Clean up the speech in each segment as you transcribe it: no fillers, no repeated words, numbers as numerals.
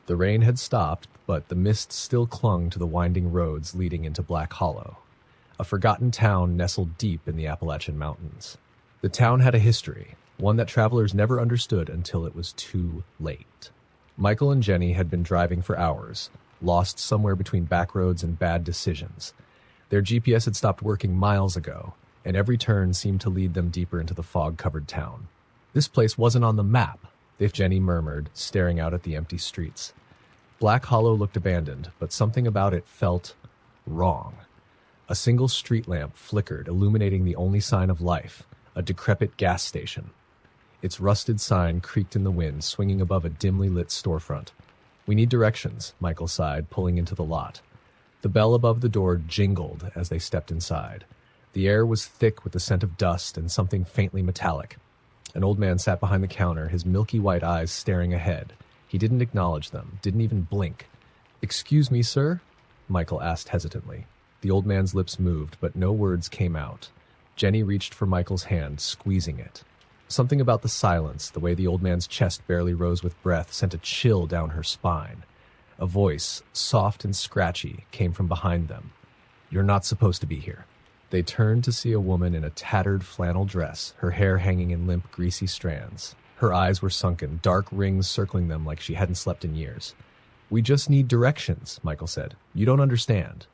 The rain had stopped, but the mist still clung to the winding roads leading into Black Hollow, a forgotten town nestled deep in the Appalachian Mountains. The town had a history, one that travelers never understood until it was too late. Michael and Jenny had been driving for hours, lost somewhere between back roads and bad decisions. Their GPS had stopped working miles ago, and every turn seemed to lead them deeper into the fog-covered town. This place wasn't on the map, Jenny murmured, staring out at the empty streets. Black Hollow looked abandoned, but something about it felt wrong. A single street lamp flickered, illuminating the only sign of life, a decrepit gas station. Its rusted sign creaked in the wind, swinging above a dimly lit storefront. "We need directions," Michael sighed, pulling into the lot. The bell above the door jingled as they stepped inside. The air was thick with the scent of dust and something faintly metallic. An old man sat behind the counter, his milky white eyes staring ahead. He didn't acknowledge them, didn't even blink. "Excuse me, sir?" Michael asked hesitantly. The old man's lips moved, but no words came out. Jenny reached for Michael's hand, squeezing it. Something about the silence, the way the old man's chest barely rose with breath, sent a chill down her spine. A voice, soft and scratchy, came from behind them. "You're not supposed to be here." They turned to see a woman in a tattered flannel dress, her hair hanging in limp, greasy strands. Her eyes were sunken, dark rings circling them like she hadn't slept in years. "We just need directions," Michael said. "You don't understand."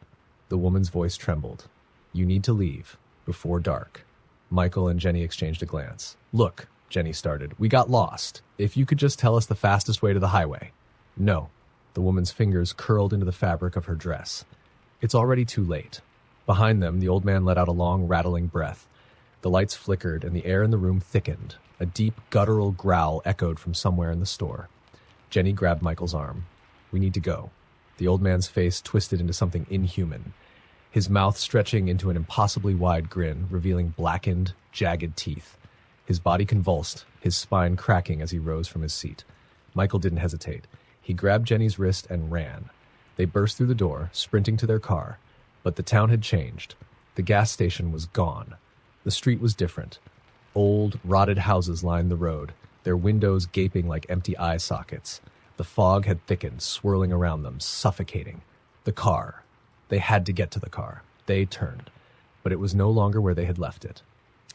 The woman's voice trembled. "You need to leave, before dark." Michael and Jenny exchanged a glance. "Look," Jenny started, "we got lost. If you could just tell us the fastest way to the highway." "No." The woman's fingers curled into the fabric of her dress. "It's already too late." Behind them, the old man let out a long, rattling breath. The lights flickered, and the air in the room thickened. A deep, guttural growl echoed from somewhere in the store. Jenny grabbed Michael's arm. "We need to go." The old man's face twisted into something inhuman, his mouth stretching into an impossibly wide grin, revealing blackened, jagged teeth. His body convulsed, his spine cracking as he rose from his seat. Michael didn't hesitate. He grabbed Jenny's wrist and ran. They burst through the door, sprinting to their car. But the town had changed. The gas station was gone. The street was different. Old, rotted houses lined the road, their windows gaping like empty eye sockets. The fog had thickened, swirling around them, suffocating. The car. They had to get to the car. They turned. But it was no longer where they had left it.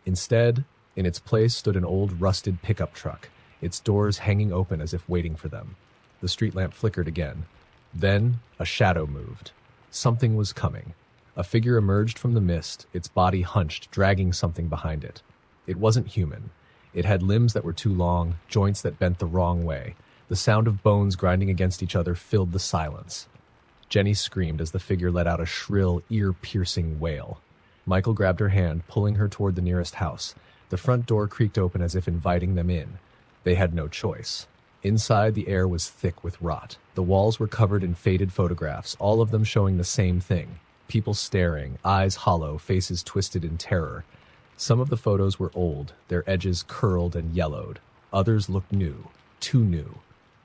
Instead, in its place stood an old, rusted pickup truck, its doors hanging open as if waiting for them. The street lamp flickered again. Then, a shadow moved. Something was coming. A figure emerged from the mist, its body hunched, dragging something behind it. It wasn't human. It had limbs that were too long, joints that bent the wrong way. The sound of bones grinding against each other filled the silence. Jenny screamed as the figure let out a shrill, ear-piercing wail. Michael grabbed her hand, pulling her toward the nearest house. The front door creaked open as if inviting them in. They had no choice. Inside, the air was thick with rot. The walls were covered in faded photographs, all of them showing the same thing. People staring, eyes hollow, faces twisted in terror. Some of the photos were old, their edges curled and yellowed. Others looked new, too new.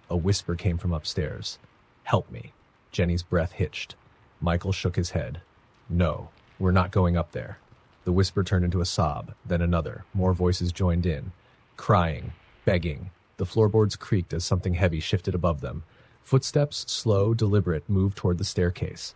A whisper came from upstairs. "Help me." Jenny's breath hitched. Michael shook his head. "No, we're not going up there." The whisper turned into a sob, then another. More voices joined in. Crying, begging. The floorboards creaked as something heavy shifted above them. Footsteps, slow, deliberate, moved toward the staircase.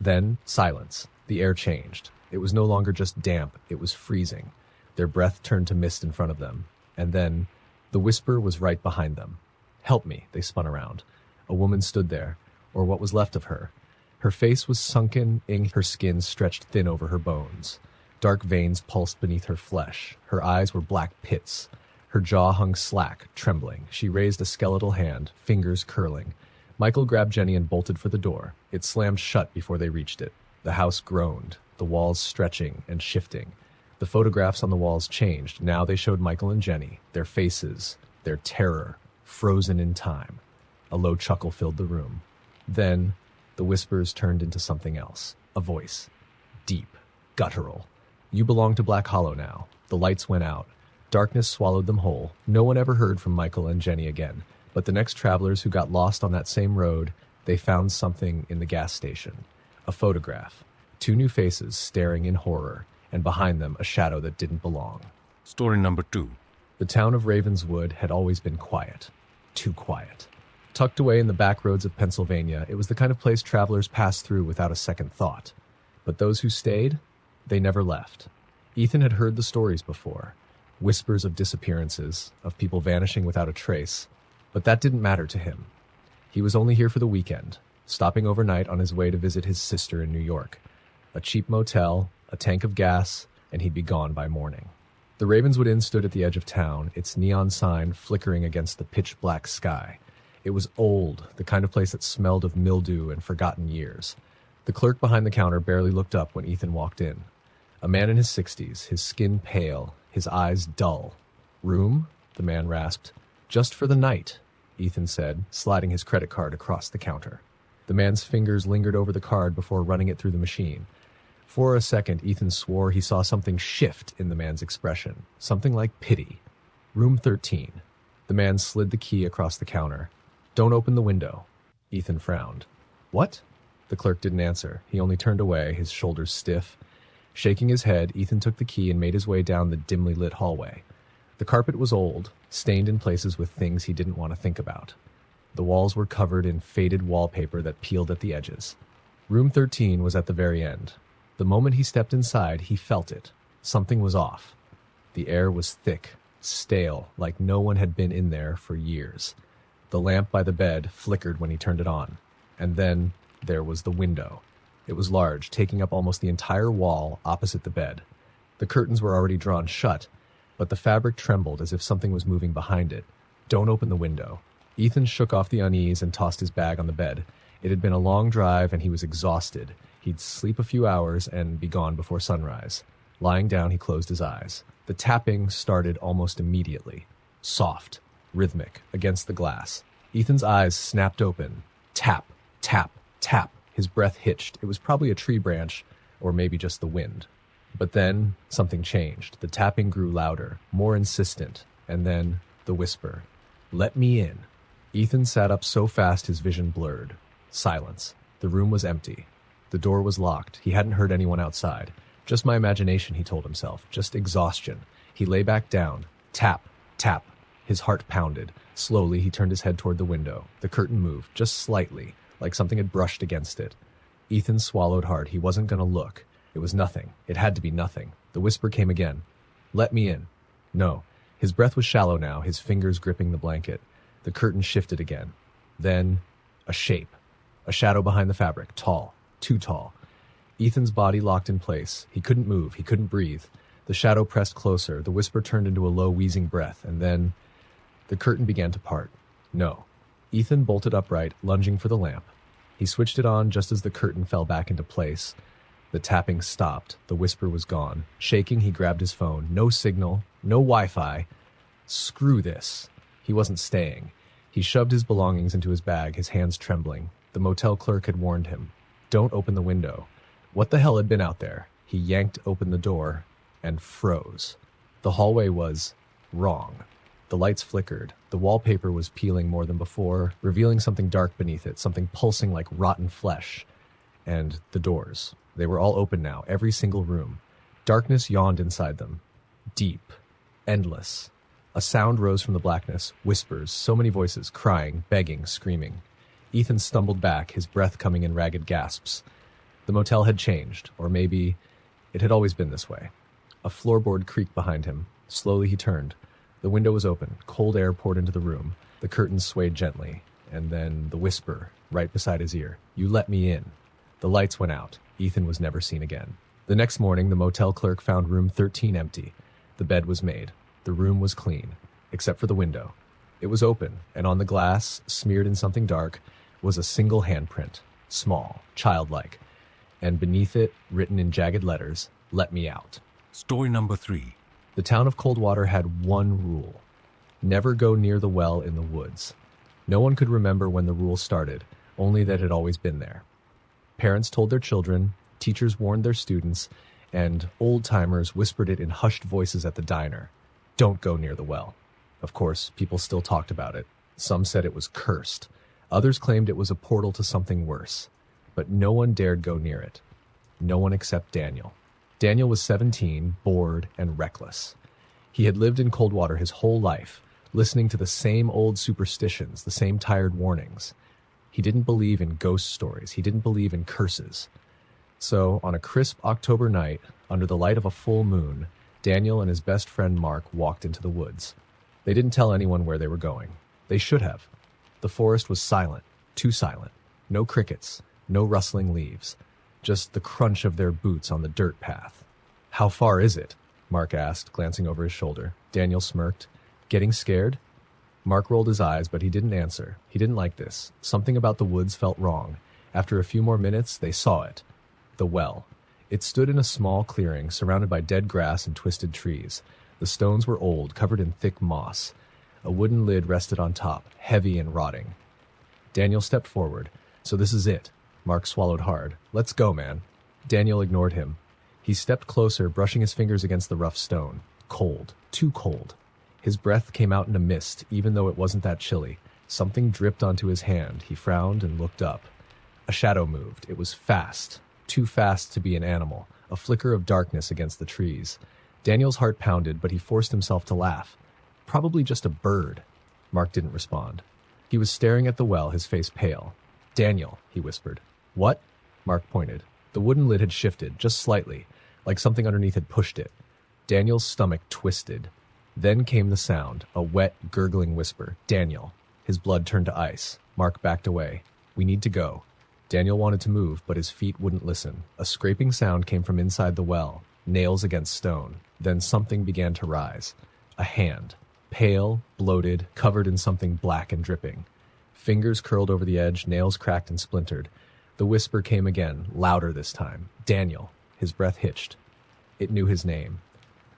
Then, silence. The air changed. It was no longer just damp, it was freezing. Their breath turned to mist in front of them. And then, the whisper was right behind them. "Help me," they spun around. A woman stood there, or what was left of her. Her face was sunken, her skin stretched thin over her bones. Dark veins pulsed beneath her flesh. Her eyes were black pits. Her jaw hung slack, trembling. She raised a skeletal hand, fingers curling. Michael grabbed Jenny and bolted for the door. It slammed shut before they reached it. The house groaned, the walls stretching and shifting. The photographs on the walls changed. Now they showed Michael and Jenny, their faces, their terror, frozen in time. A low chuckle filled the room. Then, the whispers turned into something else. A voice. Deep, guttural. "You belong to Black Hollow now." The lights went out. Darkness swallowed them whole. No one ever heard from Michael and Jenny again. But the next travelers who got lost on that same road, they found something in the gas station. A photograph. 2 new faces staring in horror, and behind them a shadow that didn't belong. Story number 2. The town of Ravenswood had always been quiet. Too quiet. Tucked away in the back roads of Pennsylvania, it was the kind of place travelers passed through without a second thought. But those who stayed, they never left. Ethan had heard the stories before. Whispers of disappearances, of people vanishing without a trace. But that didn't matter to him. He was only here for the weekend, stopping overnight on his way to visit his sister in New York. A cheap motel, a tank of gas, and he'd be gone by morning. The Ravenswood Inn stood at the edge of town, its neon sign flickering against the pitch-black sky. It was old, the kind of place that smelled of mildew and forgotten years. The clerk behind the counter barely looked up when Ethan walked in. A man in his 60s, his skin pale, his eyes dull. "Room?" the man rasped. "Just for the night," Ethan said, sliding his credit card across the counter. The man's fingers lingered over the card before running it through the machine. For a second, Ethan swore he saw something shift in the man's expression, something like pity. "Room 13. The man slid the key across the counter. "Don't open the window." Ethan frowned. "What?" The clerk didn't answer. He only turned away, his shoulders stiff. Shaking his head, Ethan took the key and made his way down the dimly lit hallway. The carpet was old, stained in places with things he didn't want to think about. The walls were covered in faded wallpaper that peeled at the edges. Room 13 was at the very end. The moment he stepped inside, he felt it. Something was off. The air was thick, stale, like no one had been in there for years. The lamp by the bed flickered when he turned it on. And then there was the window. It was large, taking up almost the entire wall opposite the bed. The curtains were already drawn shut, but the fabric trembled as if something was moving behind it. "Don't open the window." Ethan shook off the unease and tossed his bag on the bed. It had been a long drive and he was exhausted. He'd sleep a few hours and be gone before sunrise. Lying down, he closed his eyes. The tapping started almost immediately. Soft, rhythmic, against the glass. Ethan's eyes snapped open. Tap, tap, tap. His breath hitched. It was probably a tree branch, or maybe just the wind. But then something changed. The tapping grew louder, more insistent, and then the whisper. "Let me in." Ethan sat up so fast his vision blurred. Silence. The room was empty. The door was locked. He hadn't heard anyone outside. Just my imagination, he told himself. Just exhaustion. He lay back down. Tap, tap. His heart pounded. Slowly, he turned his head toward the window. The curtain moved, just slightly, like something had brushed against it. Ethan swallowed hard. He wasn't going to look. It was nothing. It had to be nothing. The whisper came again. "Let me in." No. His breath was shallow now, his fingers gripping the blanket. The curtain shifted again. Then, a shape. A shadow behind the fabric. Tall. Too tall. Ethan's body locked in place. He couldn't move. He couldn't breathe. The shadow pressed closer. The whisper turned into a low, wheezing breath, and then the curtain began to part. No. Ethan bolted upright, lunging for the lamp. He switched it on just as the curtain fell back into place. The tapping stopped. The whisper was gone. Shaking, he grabbed his phone. No signal. No Wi-Fi. Screw this. He wasn't staying. He shoved his belongings into his bag, his hands trembling. The motel clerk had warned him. Don't open the window. What the hell had been out there? He yanked open the door and froze. The hallway was wrong. The lights flickered. The wallpaper was peeling more than before, revealing something dark beneath it, something pulsing like rotten flesh. And the doors. They were all open now, every single room. Darkness yawned inside them. Deep. Endless. A sound rose from the blackness, whispers, so many voices, crying, begging, screaming. Ethan stumbled back, his breath coming in ragged gasps. The motel had changed, or maybe it had always been this way. A floorboard creaked behind him. Slowly he turned. The window was open. Cold air poured into the room. The curtains swayed gently. And then the whisper, right beside his ear. "You let me in." The lights went out. Ethan was never seen again. The next morning, the motel clerk found room 13 empty. The bed was made. The room was clean, except for the window. It was open, and on the glass, smeared in something dark, was a single handprint, small, childlike, and beneath it, written in jagged letters, "Let me out." Story number 3. The town of Coldwater had one rule. Never go near the well in the woods. No one could remember when the rule started, only that it had always been there. Parents told their children, teachers warned their students, and old-timers whispered it in hushed voices at the diner. Don't go near the well. Of course, people still talked about it. Some said it was cursed. Others claimed it was a portal to something worse. But no one dared go near it. No one except Daniel. Daniel was 17, bored, and reckless. He had lived in Coldwater his whole life, listening to the same old superstitions, the same tired warnings. He didn't believe in ghost stories. He didn't believe in curses. So, on a crisp October night, under the light of a full moon, Daniel and his best friend Mark walked into the woods. They didn't tell anyone where they were going. They should have. The forest was silent, too silent. No crickets, no rustling leaves, just the crunch of their boots on the dirt path. "How far is it?" Mark asked, glancing over his shoulder. Daniel smirked. "Getting scared?" Mark rolled his eyes, but he didn't answer. He didn't like this. Something about the woods felt wrong. After a few more minutes, they saw it. The well. It stood in a small clearing, surrounded by dead grass and twisted trees. The stones were old, covered in thick moss. A wooden lid rested on top, heavy and rotting. Daniel stepped forward. "So this is it." Mark swallowed hard. "Let's go, man." Daniel ignored him. He stepped closer, brushing his fingers against the rough stone. Cold. Too cold. His breath came out in a mist, even though it wasn't that chilly. Something dripped onto his hand. He frowned and looked up. A shadow moved. It was fast. Too fast to be an animal. A flicker of darkness against the trees. Daniel's heart pounded, but he forced himself to laugh. Probably just a bird. Mark didn't respond. He was staring at the well, his face pale. "Daniel," he whispered. "What?" Mark pointed. The wooden lid had shifted, just slightly, like something underneath had pushed it. Daniel's stomach twisted. Then came the sound, a wet, gurgling whisper. "Daniel." His blood turned to ice. Mark backed away. "We need to go." Daniel wanted to move, but his feet wouldn't listen. A scraping sound came from inside the well, nails against stone. Then something began to rise. A hand. Pale, bloated, covered in something black and dripping. Fingers curled over the edge, nails cracked and splintered. The whisper came again, louder this time. "Daniel." His breath hitched. It knew his name.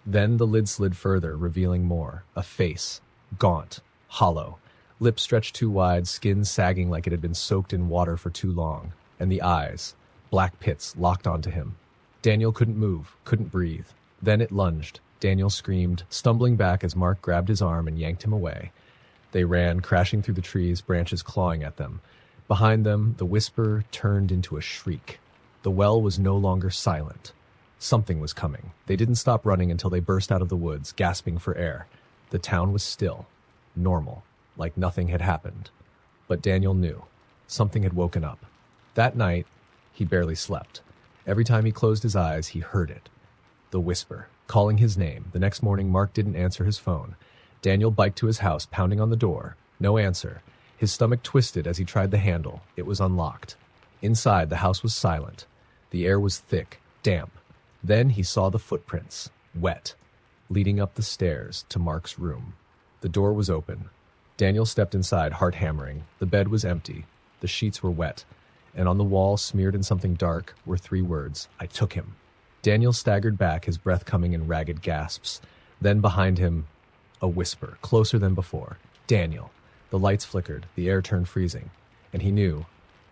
Then the lid slid further, revealing more. A face. Gaunt. Hollow. Lips stretched too wide, skin sagging like it had been soaked in water for too long. And the eyes. Black pits locked onto him. Daniel couldn't move, couldn't breathe. Then it lunged. Daniel screamed, stumbling back as Mark grabbed his arm and yanked him away. They ran, crashing through the trees, branches clawing at them. Behind them, the whisper turned into a shriek. The well was no longer silent. Something was coming. They didn't stop running until they burst out of the woods, gasping for air. The town was still. Normal. Like nothing had happened. But Daniel knew. Something had woken up. That night, he barely slept. Every time he closed his eyes, he heard it. The whisper, calling his name. The next morning, Mark didn't answer his phone. Daniel biked to his house, pounding on the door. No answer. His stomach twisted as he tried the handle. It was unlocked. Inside, the house was silent. The air was thick, damp. Then he saw the footprints, wet, leading up the stairs to Mark's room. The door was open. Daniel stepped inside, heart hammering. The bed was empty. The sheets were wet. And on the wall, smeared in something dark, were 3 words. "I took him." Daniel staggered back, his breath coming in ragged gasps. Then behind him, a whisper, closer than before. "Daniel." The lights flickered. The air turned freezing. And he knew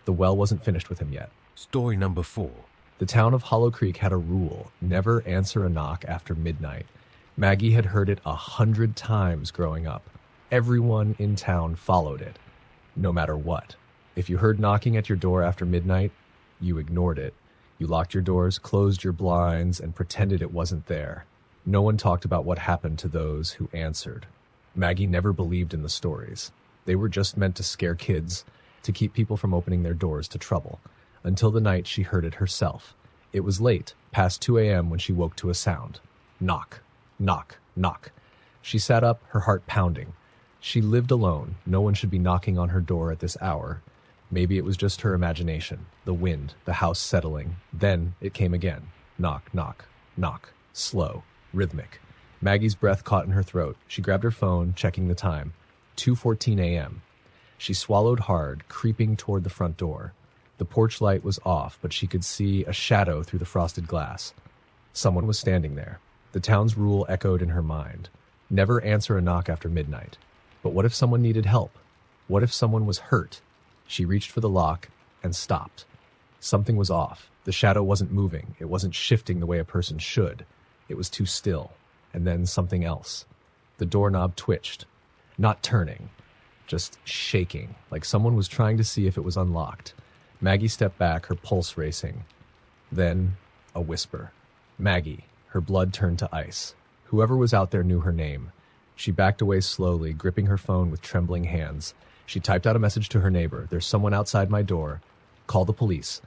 the well wasn't finished with him yet. Story number 4. The town of Hollow Creek had a rule: never answer a knock after midnight. Maggie had heard it 100 times growing up. Everyone in town followed it, no matter what. If you heard knocking at your door after midnight, you ignored it. You locked your doors, closed your blinds, and pretended it wasn't there. No one talked about what happened to those who answered. Maggie never believed in the stories. They were just meant to scare kids, to keep people from opening their doors to trouble, until the night she heard it herself. It was late, past 2 a.m. when she woke to a sound. Knock, knock, knock. She sat up, her heart pounding. She lived alone. No one should be knocking on her door at this hour. Maybe it was just her imagination, the wind, the house settling. Then it came again. Knock, knock, knock. Slow, rhythmic. Maggie's breath caught in her throat. She grabbed her phone, checking the time. 2:14 a.m. She swallowed hard, creeping toward the front door. The porch light was off, but she could see a shadow through the frosted glass. Someone was standing there. The town's rule echoed in her mind. Never answer a knock after midnight. But what if someone needed help? What if someone was hurt? She reached for the lock and stopped. Something was off. The shadow wasn't moving. It wasn't shifting the way a person should. It was too still. And then something else. The doorknob twitched. Not turning, just shaking, like someone was trying to see if it was unlocked. Maggie stepped back, her pulse racing. Then, a whisper. Maggie. Her blood turned to ice. Whoever was out there knew her name. She backed away slowly, gripping her phone with trembling hands. She typed out a message to her neighbor. "There's someone outside my door. Call the police."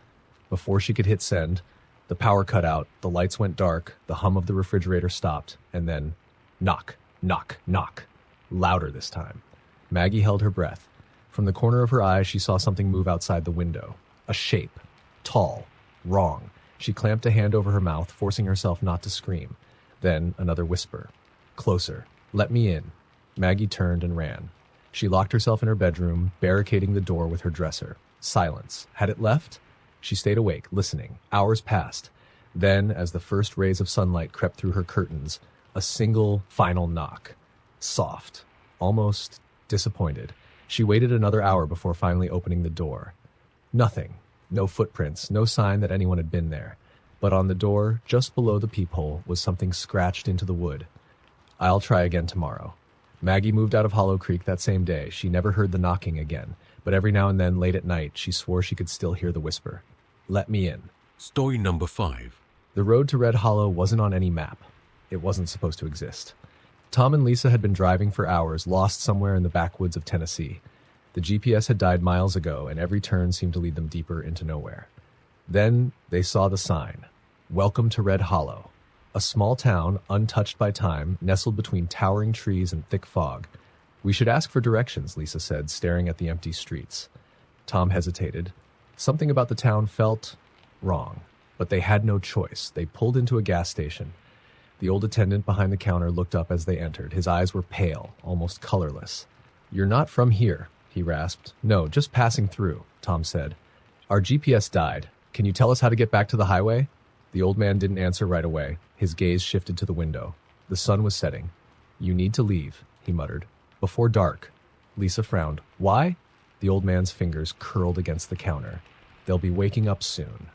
Before she could hit send, the power cut out, the lights went dark, the hum of the refrigerator stopped, and then knock, knock, knock. Louder this time. Maggie held her breath. From the corner of her eye, she saw something move outside the window. A shape. Tall. Wrong. She clamped a hand over her mouth, forcing herself not to scream. Then another whisper. Closer. "Let me in." Maggie turned and ran. She locked herself in her bedroom, barricading the door with her dresser. Silence. Had it left? She stayed awake, listening. Hours passed. Then, as the first rays of sunlight crept through her curtains, a single, final knock. Soft. Almost disappointed. She waited another hour before finally opening the door. Nothing. No footprints, no sign that anyone had been there. But on the door, just below the peephole, was something scratched into the wood. "I'll try again tomorrow." Maggie moved out of Hollow Creek that same day. She never heard the knocking again, but every now and then, late at night, she swore she could still hear the whisper. "Let me in." Story number 5. The road to Red Hollow wasn't on any map. It wasn't supposed to exist. Tom and Lisa had been driving for hours, lost somewhere in the backwoods of Tennessee. The GPS had died miles ago, and every turn seemed to lead them deeper into nowhere. Then they saw the sign. "Welcome to Red Hollow." A small town, untouched by time, nestled between towering trees and thick fog. "We should ask for directions," Lisa said, staring at the empty streets. Tom hesitated. Something about the town felt wrong, but they had no choice. They pulled into a gas station. The old attendant behind the counter looked up as they entered. His eyes were pale, almost colorless. "You're not from here," he rasped. "No, just passing through," Tom said. "Our GPS died. Can you tell us how to get back to the highway?" The old man didn't answer right away. His gaze shifted to the window. The sun was setting. "You need to leave," he muttered. "Before dark." Lisa frowned. "Why?" The old man's fingers curled against the counter. "They'll be waking up soon."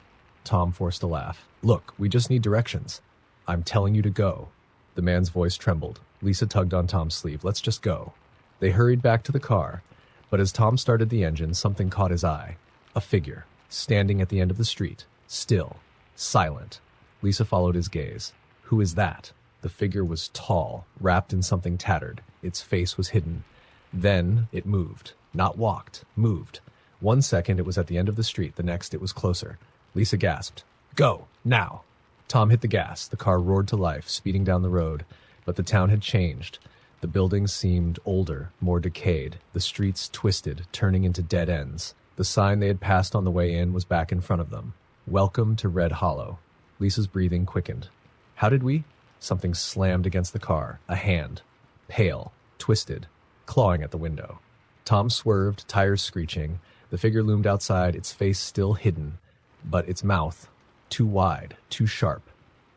Tom forced a laugh. "Look, we just need directions." "I'm telling you to go." The man's voice trembled. Lisa tugged on Tom's sleeve. "Let's just go." They hurried back to the car, but as Tom started the engine, something caught his eye. A figure, standing at the end of the street, still, silent. Lisa followed his gaze. "Who is that?" The figure was tall, wrapped in something tattered. Its face was hidden. Then it moved. Not walked, moved. 1 second it was at the end of the street, the next it was closer. Lisa gasped. "Go, now!" Tom hit the gas. The car roared to life, speeding down the road. But the town had changed. The buildings seemed older, more decayed. The streets twisted, turning into dead ends. The sign they had passed on the way in was back in front of them. "Welcome to Red Hollow." Lisa's breathing quickened. "How did we?" Something slammed against the car. A hand. Pale. Twisted. Clawing at the window. Tom swerved, tires screeching. The figure loomed outside, its face still hidden. But its mouth, too wide, too sharp.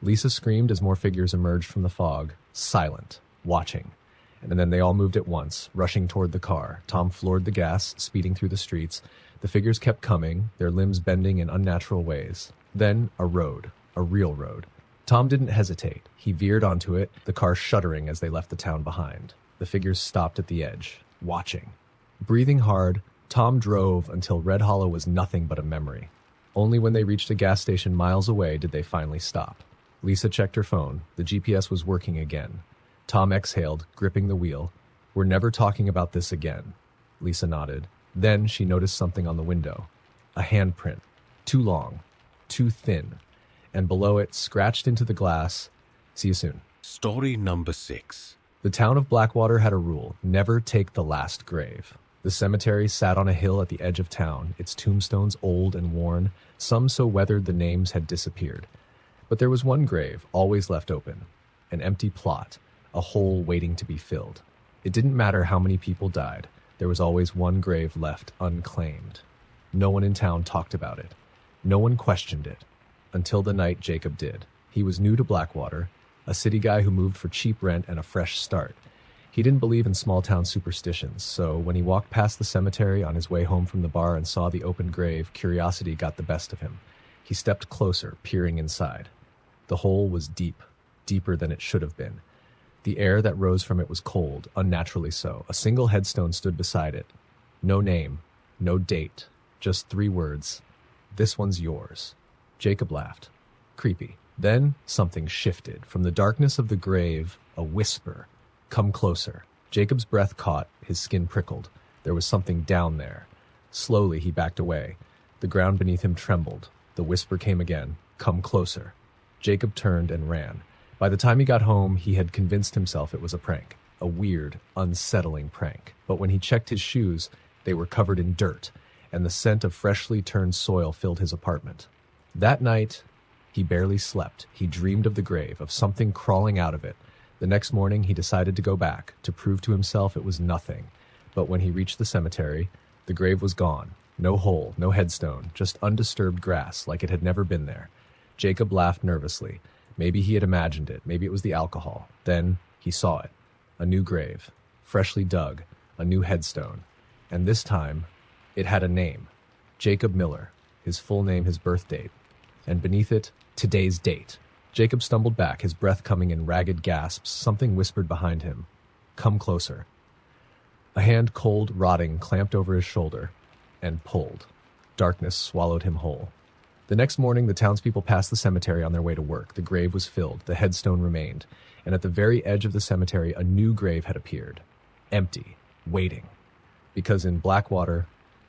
Lisa screamed as more figures emerged from the fog, silent, watching. And then they all moved at once, rushing toward the car. Tom floored the gas, speeding through the streets. The figures kept coming, their limbs bending in unnatural ways. Then a road, a real road. Tom didn't hesitate. He veered onto it, the car shuddering as they left the town behind. The figures stopped at the edge, watching. Breathing hard, Tom drove until Red Hollow was nothing but a memory. Only when they reached a gas station miles away did they finally stop. Lisa checked her phone. The GPS was working again. Tom exhaled, gripping the wheel. "We're never talking about this again." Lisa nodded. Then she noticed something on the window. A handprint. Too long. Too thin. And below it, scratched into the glass, "See you soon." Story number 6. The town of Blackwater had a rule: never take the last grave. The cemetery sat on a hill at the edge of town, its tombstones old and worn, some so weathered the names had disappeared. But there was one grave, always left open. An empty plot, a hole waiting to be filled. It didn't matter how many people died, there was always one grave left unclaimed. No one in town talked about it. No one questioned it. Until the night Jacob did. He was new to Blackwater, a city guy who moved for cheap rent and a fresh start. He didn't believe in small-town superstitions, so when he walked past the cemetery on his way home from the bar and saw the open grave, curiosity got the best of him. He stepped closer, peering inside. The hole was deep, deeper than it should have been. The air that rose from it was cold, unnaturally so. A single headstone stood beside it. No name, no date, just 3 words. "This one's yours." Jacob laughed. Creepy. Then something shifted. From the darkness of the grave, a whisper. Come closer. Jacob's breath caught, his skin prickled. There was something down there. Slowly he backed away. The ground beneath him trembled. The whisper came again. Come closer. Jacob turned and ran. By the time he got home, he had convinced himself it was a prank. A weird, unsettling prank. But when he checked his shoes, they were covered in dirt, and the scent of freshly turned soil filled his apartment. That night, he barely slept. He dreamed of the grave, of something crawling out of it. The next morning, he decided to go back, to prove to himself it was nothing. But when he reached the cemetery, the grave was gone. No hole, no headstone, just undisturbed grass, like it had never been there. Jacob laughed nervously. Maybe he had imagined it. Maybe it was the alcohol. Then he saw it. A new grave, freshly dug, a new headstone. And this time, it had a name. Jacob Miller, his full name, his birth date. And beneath it, today's date. Jacob stumbled back, his breath coming in ragged gasps. Something whispered behind him. Come closer. A hand, cold, rotting, clamped over his shoulder and pulled. Darkness swallowed him whole. The next morning, the townspeople passed the cemetery on their way to work. The grave was filled, the headstone remained, and at the very edge of the cemetery, a new grave had appeared. Empty, waiting. Because in Blackwater,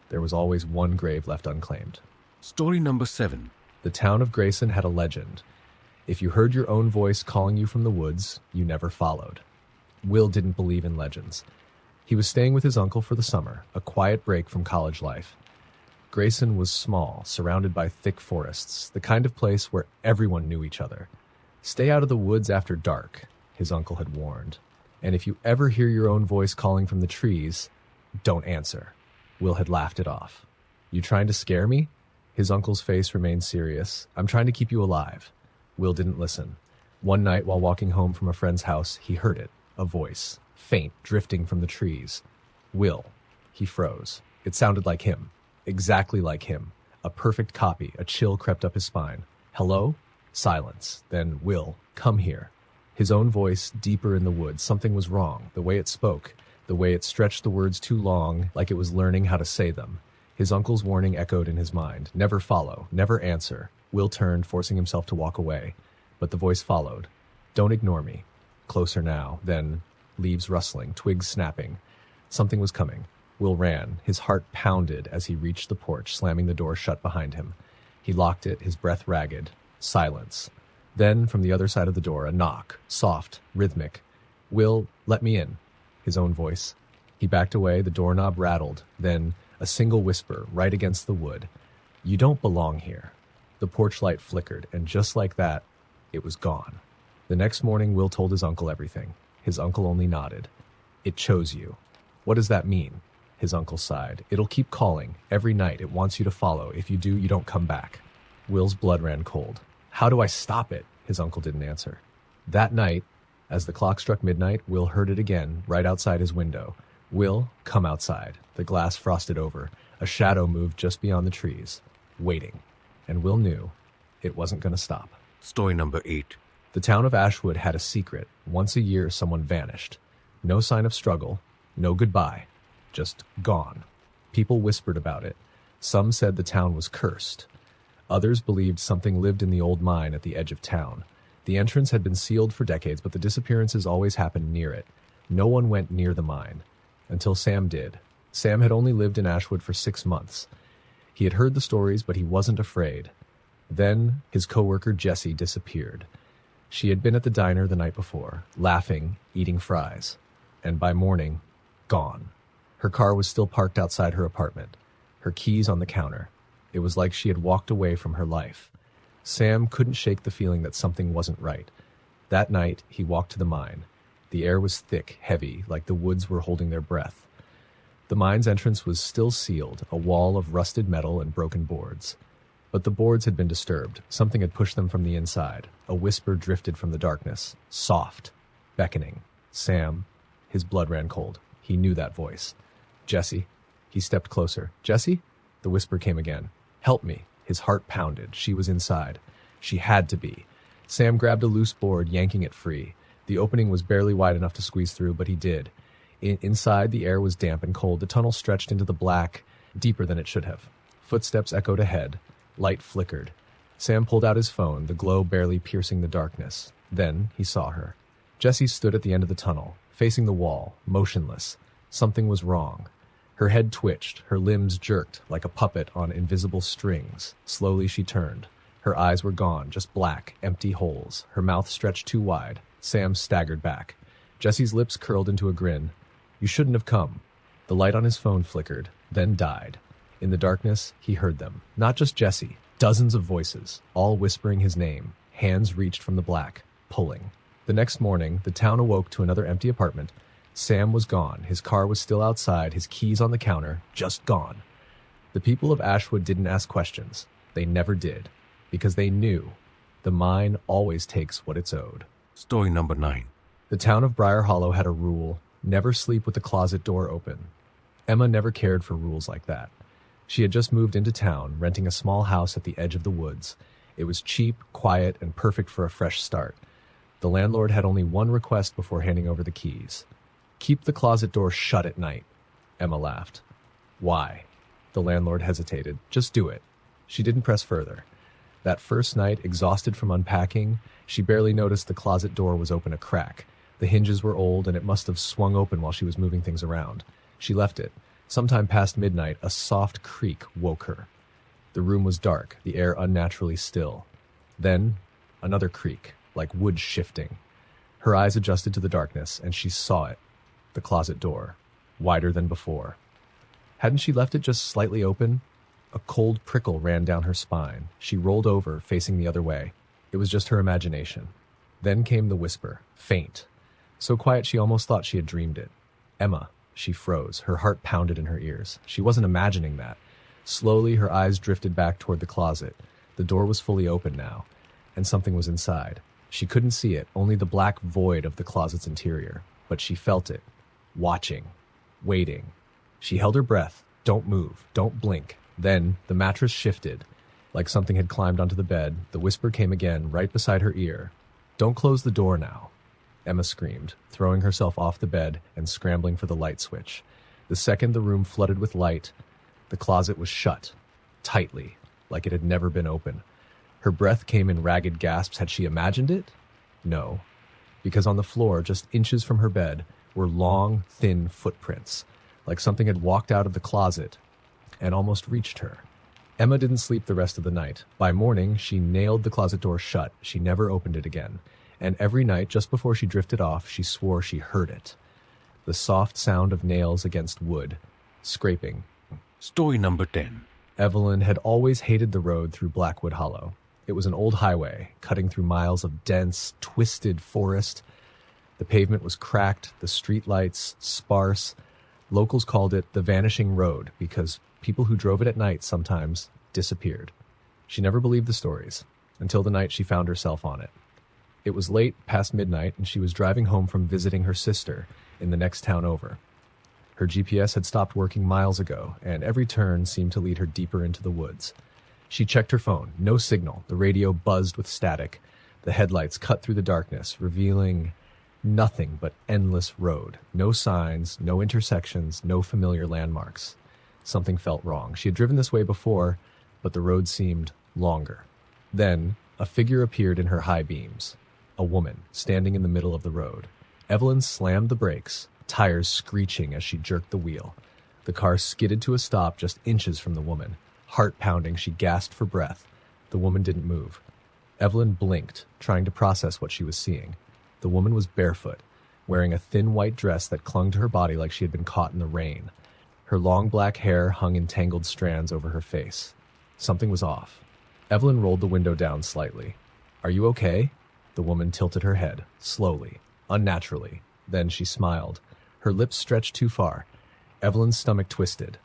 there was always one grave left unclaimed. Story number 7. The town of Grayson had a legend. If you heard your own voice calling you from the woods, you never followed. Will didn't believe in legends. He was staying with his uncle for the summer, a quiet break from college life. Grayson was small, surrounded by thick forests, the kind of place where everyone knew each other. Stay out of the woods after dark, his uncle had warned. And if you ever hear your own voice calling from the trees, don't answer. Will had laughed it off. You trying to scare me? His uncle's face remained serious. I'm trying to keep you alive. Will didn't listen. One night, while walking home from a friend's house, he heard it, a voice, faint, drifting from the trees. Will. He froze. It sounded like him. Exactly like him. A perfect copy. A chill crept up his spine. Hello? Silence. Then, Will, come here. His own voice, deeper in the woods. Something was wrong. The way it spoke. The way it stretched the words too long, like it was learning how to say them. His uncle's warning echoed in his mind. Never follow. Never answer. Will turned, forcing himself to walk away. But the voice followed. Don't ignore me. Closer now. Then, leaves rustling, twigs snapping. Something was coming. Will ran. His heart pounded as he reached the porch, slamming the door shut behind him. He locked it, his breath ragged. Silence. Then, from the other side of the door, a knock. Soft, rhythmic. Will, let me in. His own voice. He backed away, the doorknob rattled. Then, a single whisper, right against the wood. You don't belong here. The porch light flickered, and just like that, it was gone. The next morning, Will told his uncle everything. His uncle only nodded. It chose you. What does that mean? His uncle sighed. It'll keep calling. Every night it wants you to follow. If you do, you don't come back. Will's blood ran cold. How do I stop it? His uncle didn't answer. That night, as the clock struck midnight, Will heard it again, right outside his window. Will, come outside. The glass frosted over. A shadow moved just beyond the trees, waiting. And Will knew it wasn't going to stop. Story number 8. The town of Ashwood had a secret. Once a year, someone vanished. No sign of struggle, no goodbye, just gone. People whispered about it. Some said the town was cursed. Others believed something lived in the old mine at the edge of town. The entrance had been sealed for decades, but the disappearances always happened near it. No one went near the mine, until Sam did. Sam had only lived in Ashwood for 6 months. He had heard the stories, but he wasn't afraid. Then his coworker Jessie disappeared. She had been at the diner the night before, laughing, eating fries. And by morning, gone. Her car was still parked outside her apartment, her keys on the counter. It was like she had walked away from her life. Sam couldn't shake the feeling that something wasn't right. That night, he walked to the mine. The air was thick, heavy, like the woods were holding their breath. The mine's entrance was still sealed, a wall of rusted metal and broken boards. But the boards had been disturbed. Something had pushed them from the inside. A whisper drifted from the darkness, soft, beckoning. Sam, his blood ran cold. He knew that voice. Jessie. He stepped closer. Jessie? The whisper came again. Help me. His heart pounded. She was inside. She had to be. Sam grabbed a loose board, yanking it free. The opening was barely wide enough to squeeze through, but he did. Inside, the air was damp and cold. The tunnel stretched into the black, deeper than it should have. Footsteps echoed ahead. Light flickered. Sam pulled out his phone, the glow barely piercing the darkness. Then he saw her. Jessie stood at the end of the tunnel, facing the wall, motionless. Something was wrong. Her head twitched, her limbs jerked like a puppet on invisible strings. Slowly she turned. Her eyes were gone, just black, empty holes. Her mouth stretched too wide. Sam staggered back. Jesse's lips curled into a grin. "You shouldn't have come." The light on his phone flickered, then died. In the darkness, he heard them. Not just Jesse, dozens of voices, all whispering his name. Hands reached from the black, pulling. The next morning, the town awoke to another empty apartment. Sam was gone. His car was still outside, his keys on the counter, just gone. The people of Ashwood didn't ask questions. They never did, because they knew the mine always takes what it's owed. Story number 9. The town of Briar Hollow had a rule: never sleep with the closet door open. Emma never cared for rules like that. She had just moved into town, renting a small house at the edge of the woods. It was cheap, quiet, and perfect for a fresh start. The landlord had only one request before handing over the keys. "Keep the closet door shut at night." Emma laughed. "Why?" The landlord hesitated. "Just do it." She didn't press further. That first night, exhausted from unpacking, she barely noticed the closet door was open a crack. The hinges were old, and it must have swung open while she was moving things around. She left it. Sometime past midnight, a soft creak woke her. The room was dark, the air unnaturally still. Then, another creak, like wood shifting. Her eyes adjusted to the darkness, and she saw it. The closet door, wider than before. Hadn't she left it just slightly open? A cold prickle ran down her spine. She rolled over, facing the other way. It was just her imagination. Then came the whisper, faint. So quiet she almost thought she had dreamed it. "Emma." She froze. Her heart pounded in her ears. She wasn't imagining that. Slowly, her eyes drifted back toward the closet. The door was fully open now, and something was inside. She couldn't see it, only the black void of the closet's interior. But she felt it. Watching. Waiting. She held her breath. Don't move. Don't blink. Then, the mattress shifted. Like something had climbed onto the bed, the whisper came again, right beside her ear. "Don't close the door now." Emma screamed, throwing herself off the bed and scrambling for the light switch. The second the room flooded with light, the closet was shut, tightly, like it had never been open. Her breath came in ragged gasps. Had she imagined it? No, because on the floor, just inches from her bed, were long, thin footprints, like something had walked out of the closet and almost reached her. Emma didn't sleep the rest of the night. By morning, she nailed the closet door shut. She never opened it again. And every night, just before she drifted off, she swore she heard it. The soft sound of nails against wood, scraping. Story number 10. Evelyn had always hated the road through Blackwood Hollow. It was an old highway, cutting through miles of dense, twisted forest. The pavement was cracked, the streetlights sparse. Locals called it the Vanishing Road because people who drove it at night sometimes disappeared. She never believed the stories, until the night she found herself on it. It was late, past midnight, and she was driving home from visiting her sister in the next town over. Her GPS had stopped working miles ago, and every turn seemed to lead her deeper into the woods. She checked her phone. No signal. The radio buzzed with static. The headlights cut through the darkness, revealing nothing but endless road. No signs, no intersections, no familiar landmarks. Something felt wrong. She had driven this way before, but the road seemed longer. Then, a figure appeared in her high beams. A woman, standing in the middle of the road. Evelyn slammed the brakes, tires screeching as she jerked the wheel. The car skidded to a stop just inches from the woman. Heart pounding, she gasped for breath. The woman didn't move. Evelyn blinked, trying to process what she was seeing. The woman was barefoot, wearing a thin white dress that clung to her body like she had been caught in the rain. Her long black hair hung in tangled strands over her face. Something was off. Evelyn rolled the window down slightly. "Are you okay?" The woman tilted her head, slowly, unnaturally. Then she smiled. Her lips stretched too far. Evelyn's stomach twisted.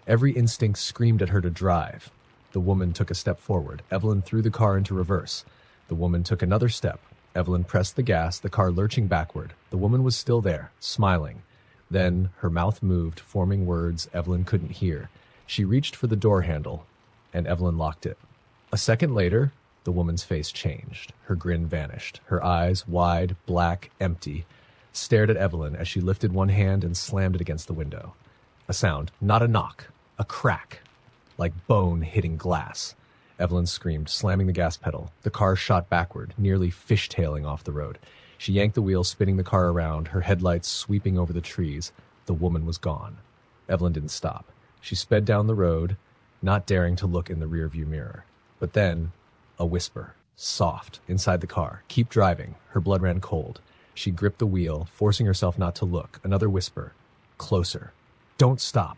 Every instinct screamed at her to drive. The woman took a step forward. Evelyn threw the car into reverse. The woman took another step. Evelyn pressed the gas, the car lurching backward. The woman was still there, smiling. Then her mouth moved, forming words Evelyn couldn't hear. She reached for the door handle, and Evelyn locked it. A second later, the woman's face changed. Her grin vanished. Her eyes, wide, black, empty, stared at Evelyn as she lifted one hand and slammed it against the window. A sound, not a knock, a crack, like bone hitting glass. Evelyn screamed, slamming the gas pedal. The car shot backward, nearly fishtailing off the road. She yanked the wheel, spinning the car around, her headlights sweeping over the trees. The woman was gone. Evelyn didn't stop. She sped down the road, not daring to look in the rearview mirror. But then, a whisper, soft, inside the car. "Keep driving." Her blood ran cold. She gripped the wheel, forcing herself not to look. Another whisper. Closer. "Don't stop."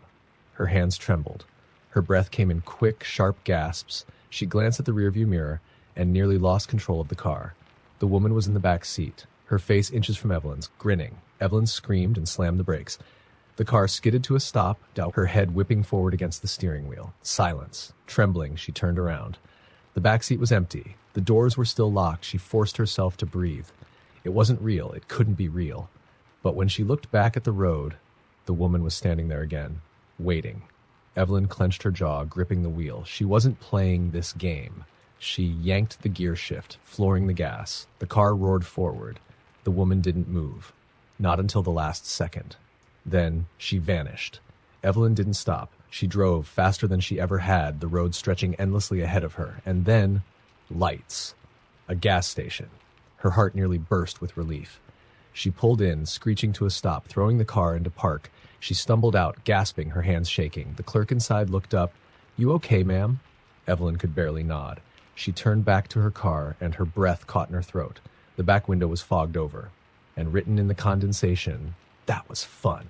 Her hands trembled. Her breath came in quick, sharp gasps. She glanced at the rearview mirror and nearly lost control of the car. The woman was in the back seat, her face inches from Evelyn's, grinning. Evelyn screamed and slammed the brakes. The car skidded to a stop, her head whipping forward against the steering wheel. Silence. Trembling, she turned around. The back seat was empty. The doors were still locked. She forced herself to breathe. It wasn't real. It couldn't be real. But when she looked back at the road, the woman was standing there again, waiting. Evelyn clenched her jaw, gripping the wheel. She wasn't playing this game. She yanked the gear shift, flooring the gas. The car roared forward. The woman didn't move. Not until the last second. Then she vanished. Evelyn didn't stop. She drove faster than she ever had, the road stretching endlessly ahead of her. And then, lights. A gas station. Her heart nearly burst with relief. She pulled in, screeching to a stop, throwing the car into park. She stumbled out, gasping, her hands shaking. The clerk inside looked up. "You okay, ma'am?" Evelyn could barely nod. She turned back to her car, and her breath caught in her throat. The back window was fogged over. And written in the condensation, "That was fun."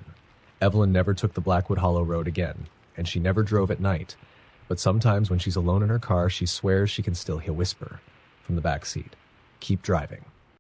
Evelyn never took the Blackwood Hollow Road again, and she never drove at night. But sometimes when she's alone in her car, she swears she can still hear a whisper from the back seat. "Keep driving."